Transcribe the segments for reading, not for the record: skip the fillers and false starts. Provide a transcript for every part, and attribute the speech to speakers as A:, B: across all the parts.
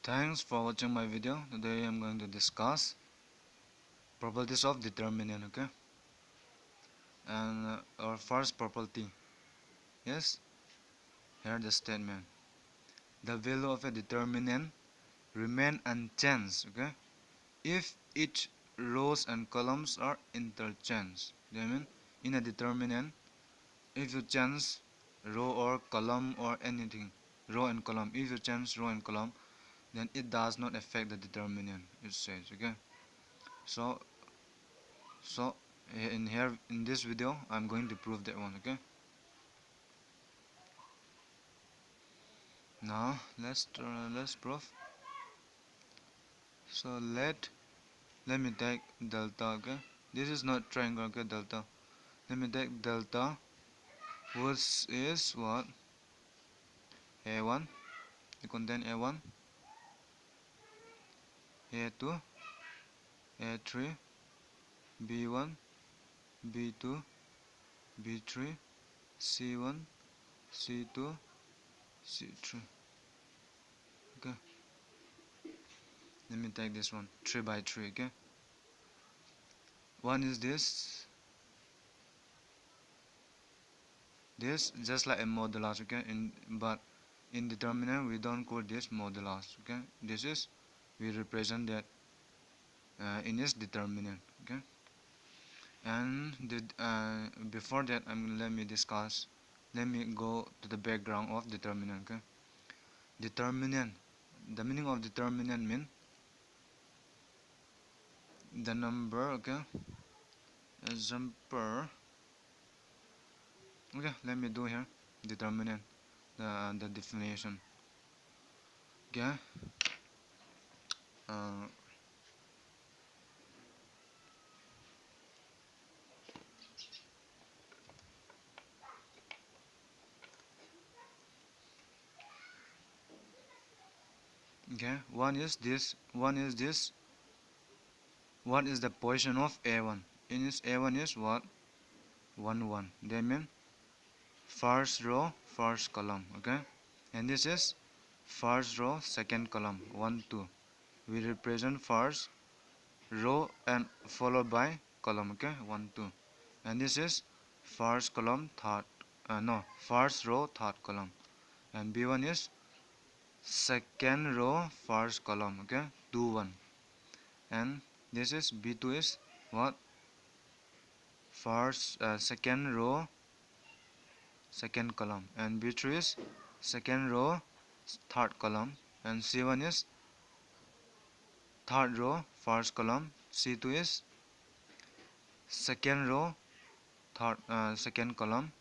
A: Thanks for watching my video. Today I'm going to discuss properties of determinant, okay? And our first property is here the statement. The value of a determinant remain unchanged, okay? If its rows and columns are interchanged. I mean, in a determinant, if you change row or column or anything, row and column, if you change row and column, then it does not affect the determinant, it says, okay? So in this video I'm going to prove that one, okay? Now let's prove. So let me take delta, okay? This is not triangle, okay? Delta, let me take delta, which is what? A1, it contain A1, A2, A3, B1, B2, B3, C1, C2, C3, okay? Let me take this one, 3 by 3, okay? One is this just like a modulus, okay? But in determinant we don't call this modulus, okay? This is, we represent that in its determinant, okay? And before that, let me go to the background of determinant, okay? Determinant, the meaning of determinant mean the number, okay? Example, okay? Let me do here determinant, the definition, okay? uh, okay, one is this, what is the position of A1? In this A1 is what? 1 1. That means first row, first column, okay? And this is first row, second column, 1 2. We represent first row and followed by column, okay? 1 2. And this is first column, first row, third column. And B1 is second row, first column, okay? 2 1. And this is B2 is what? Second row, second column. And B3 is second row, third column. And C1 is third row, first column. C2 is second row, second column.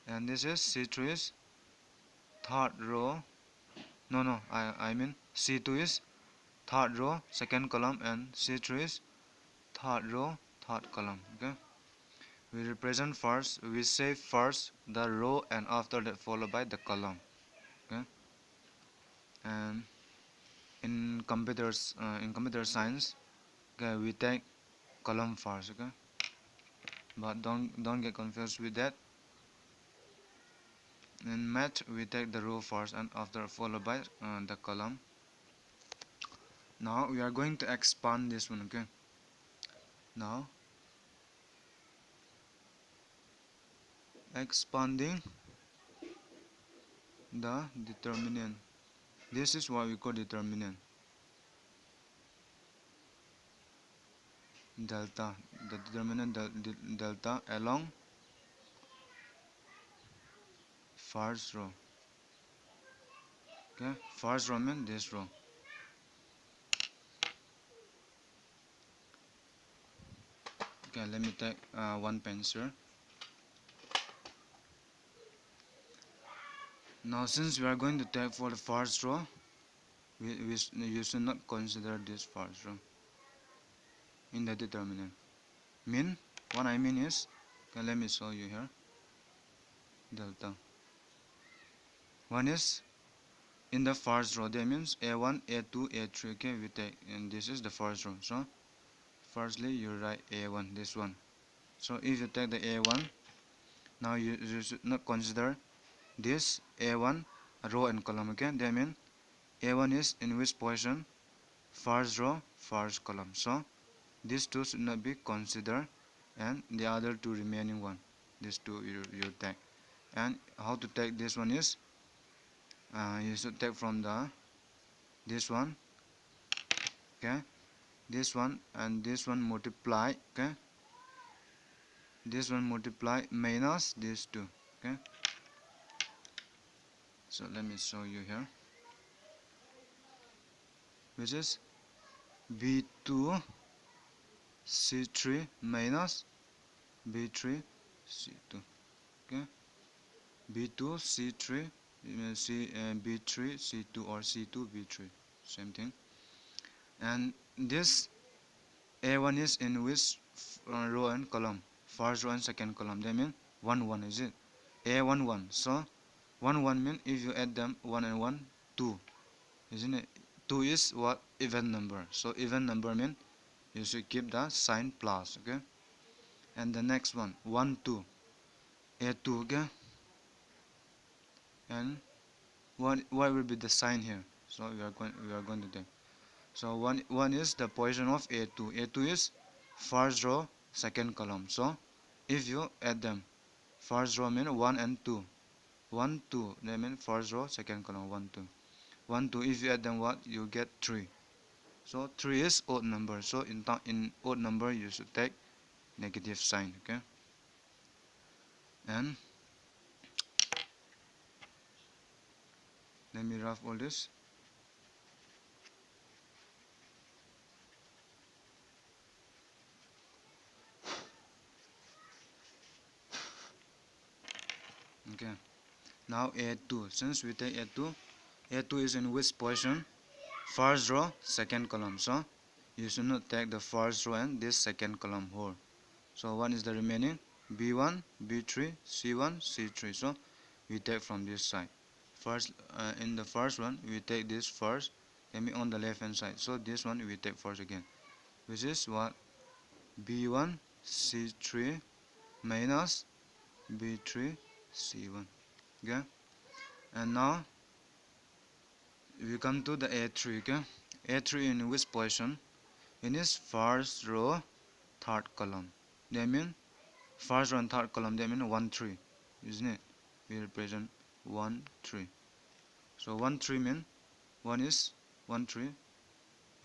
A: And this is C3 is third row, I mean C2 is third row, second column. And C3 is third row, third column, okay? We represent first, we say first the row and after that followed by the column, okay? And in computer science, okay, we take column first, okay? But don't get confused with that. In math we take the row first and after followed by the column. Now we are going to expand this one, okay? Now expanding the determinant. This is what we call determinant. Delta, the determinant delta along first row, okay? First row means this row. Okay, let me take one pencil. Now since we are going to take for the first row, you should not consider this first row in the determinant. What I mean is, okay, let me show you here. Delta. One is in the first row, that means A1, A2, A3, okay? We take, and this is the first row. So firstly you write A1, this one. So if you take the A1, now you should not consider this A1 row and column, okay? That means A1 is in which position? First row, first column. So these two should not be considered, and the other two remaining one, these two you take. And how to take this one is, you should take from the this one, okay, this one and this one multiply, okay, this one multiply minus these two, okay. So let me show you here, which is B2 C3 minus B3 C2, okay. B2 C3 B3 C2 or C2 B3, same thing. And this A1 is in which row and column? First row and second column. That means 1 1, is it? A1 1. So 1 1 means if you add them 1 and 1, 2, isn't it? 2 is what? Even number. So even number means you should keep the sign plus, okay. And the next one 1 2, A2, okay. And what will be the sign here? So we are going to take. So 1 is the position of A2. A2 is first row, second column. So if you add them, first row means 1 and 2. 1 2, that means first row, second column, 1 2. 1 2, if you add them, what? You get 3. So 3 is odd number. So in odd number you should take negative sign, okay. And let me rough all this. Okay, now A2, since we take A2, A2 is in which position? First row, second column. So you should not take the first row and this second column whole. So one is the remaining B1 B3 C1 C3. So we take from this side. First, in the first one we take this first, let me on the left hand side. So this one we take first again, which is what? B1 C3 minus B3 C1, okay. And now we come to the A3, okay. A3 in which position? In its first row, third column. That means first row and third column, that means 1 3, isn't it? We represent 1 3. So 1 3 means 1 is 1 3.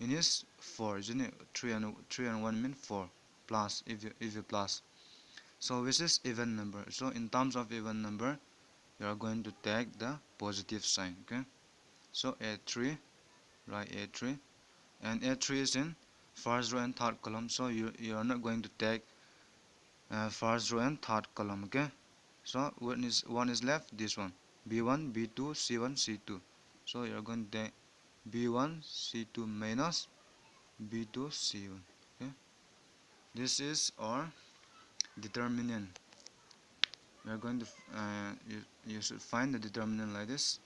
A: In is 4, isn't it? 3 and 1 means 4 plus, if you plus. So this is even number. So in terms of even number, you are going to take the positive sign, okay. So A3, write A3, and A3 is in first row and third column. So you are not going to take first row and third column, okay. So one is left, this one, B1 B2 C1 C2. So you are going to take B1 C2 minus B2 C1, okay. This is our determinant. We are going to you should find the determinant like this.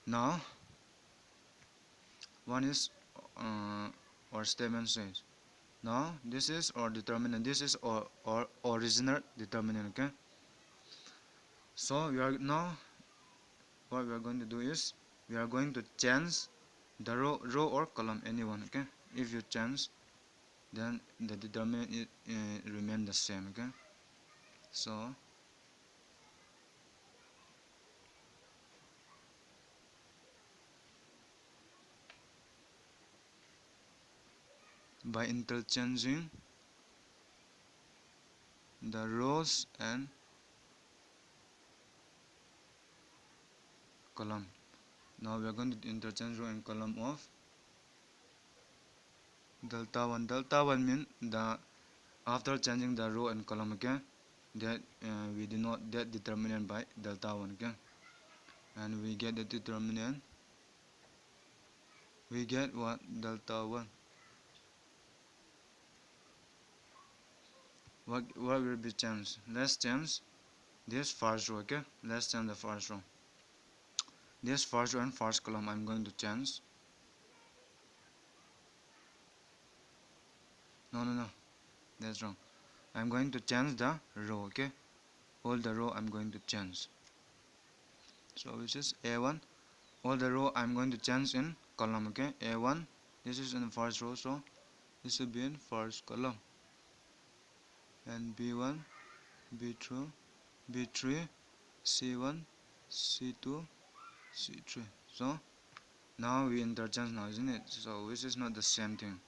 A: Now one is our statement says, now this is our determinant, this is our original determinant, okay. So we are now, what we are going to do is we are going to change the row or column, anyone, okay. If you change, then the determinant remain the same, okay. So by interchanging the rows and column, now we are going to interchange row and column of delta 1. Delta 1 means the after changing the row and column, okay, that we denote that determinant by delta 1, okay. And we get the determinant, we get what? Delta 1. What will be changed? Let's change this first row, okay. Let's change the first row. This first row and first column I'm going to change. No, that's wrong. I'm going to change the row, okay. All the row I'm going to change. So which is A1 all the row I'm going to change in column. Okay, A1, this is in the first row, so this will be in first column, and B1, B2, B3, C1, C2, C3. So now we interchange now, isn't it? So which is not the same thing.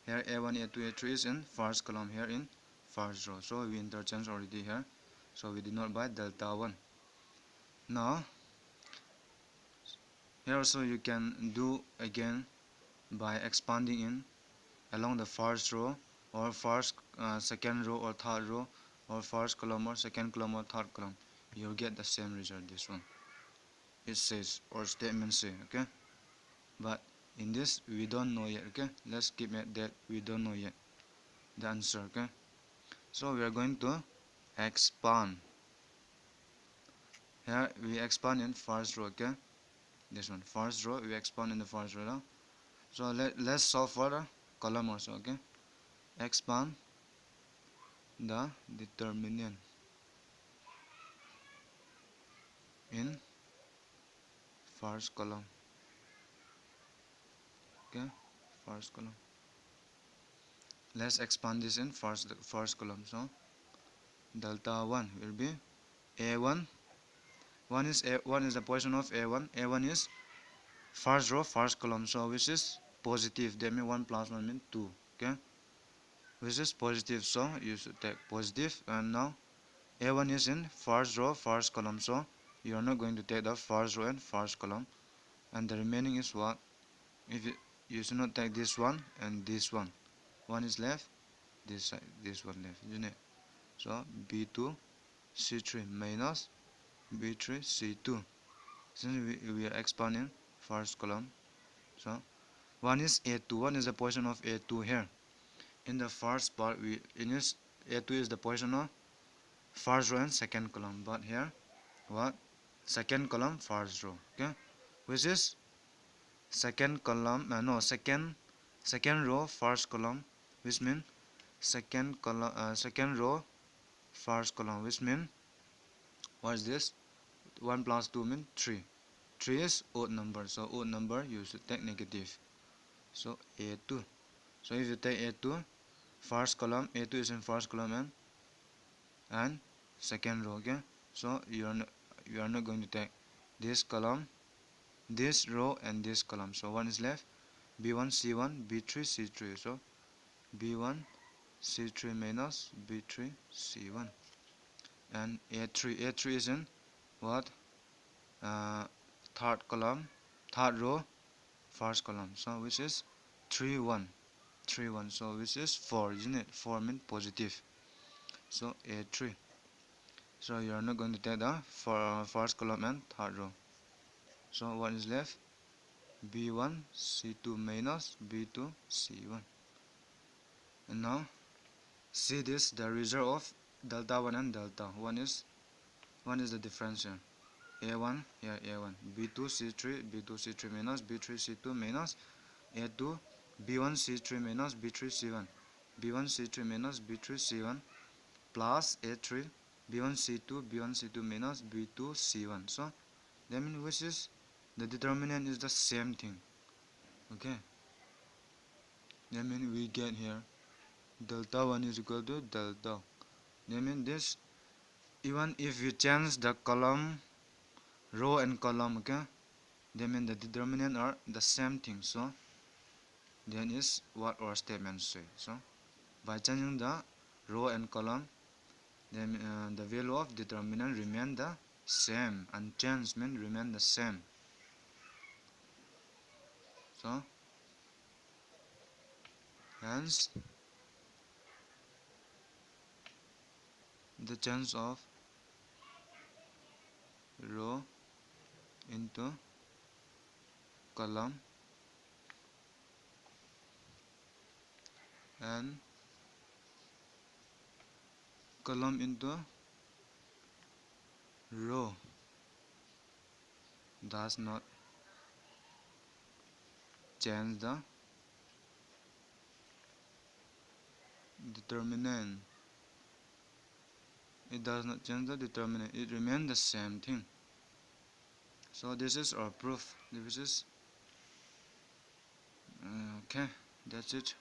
A: Here A1, A2, A3 is in first column, here in first row. So we interchange already here. So we did not buy delta 1. Now here also you can do again by expanding in along the first row, or first second row or third row, or first column or second column or third column. You'll get the same result. This one it says, or statement say, okay, but in this we don't know yet. Okay, let's keep it that we don't know yet the answer. Okay, so we are going to expand. Here we expand in first row. Okay, this one first row, we expand in the first row now. So let's solve for the column also. Okay, expand the determinant in first column. Okay, first column, let's expand this in first column. So delta 1 will be A1. 1 is the position of A1. A1 is first row, first column, so which is positive. That means 1 plus 1 means 2. Okay, which is positive, so you should take positive. And now A1 is in first row, first column, so you are not going to take the first row and first column, and the remaining is what? If you should not take this one and this one. One is left, this side, this one left, isn't it? So B2 C3 minus B3 C2. Since we are expanding first column, so 1 is A2. 1 is the position of A2 here. In the first part, A2 is the position of first row and second column, but here what? Second column, first row. Okay, which is second column, second row, first column, which means second row, first column, which means what is this? 1 plus 2 means 3. 3 is odd number, so odd number you should take negative. So A2. So if you take A2, first column, A2 is in first column and second row. Okay, so you are not going to take this column, this row, and this column. So one is left, B1 C1 B3 C3. So B1 C3 minus B3 C1, and A3 is in what? Third column, third row, first column. So which is 3 1, 3 1. So which is 4, isn't it? 4 means positive. So A3. So you are not going to take the first column and third row. So what is left? B1 C2 minus B2 C1. And now see this, the result of delta 1 and delta 1 is the difference here. A1 here, A1 B2 C3 B2 C3 minus B3 C2 minus A2 B1 C3 minus B3 C1 B1 C3 minus B3 C1 plus A3 B1 C2 B1 C2 minus B2 C1. So that means which is the determinant is the same thing. Okay, that means we get here delta 1 is equal to delta. That means this, even if you change the column, row and column, okay, that means the determinant are the same thing. So then is what our statement say. So by changing the row and column, then the value of determinant remain the same. Unchanged means remain the same. So hence the change of row into column and column into row does not change the determinant. It does not change the determinant. It remains the same thing. So this is our proof. This is okay, that's it.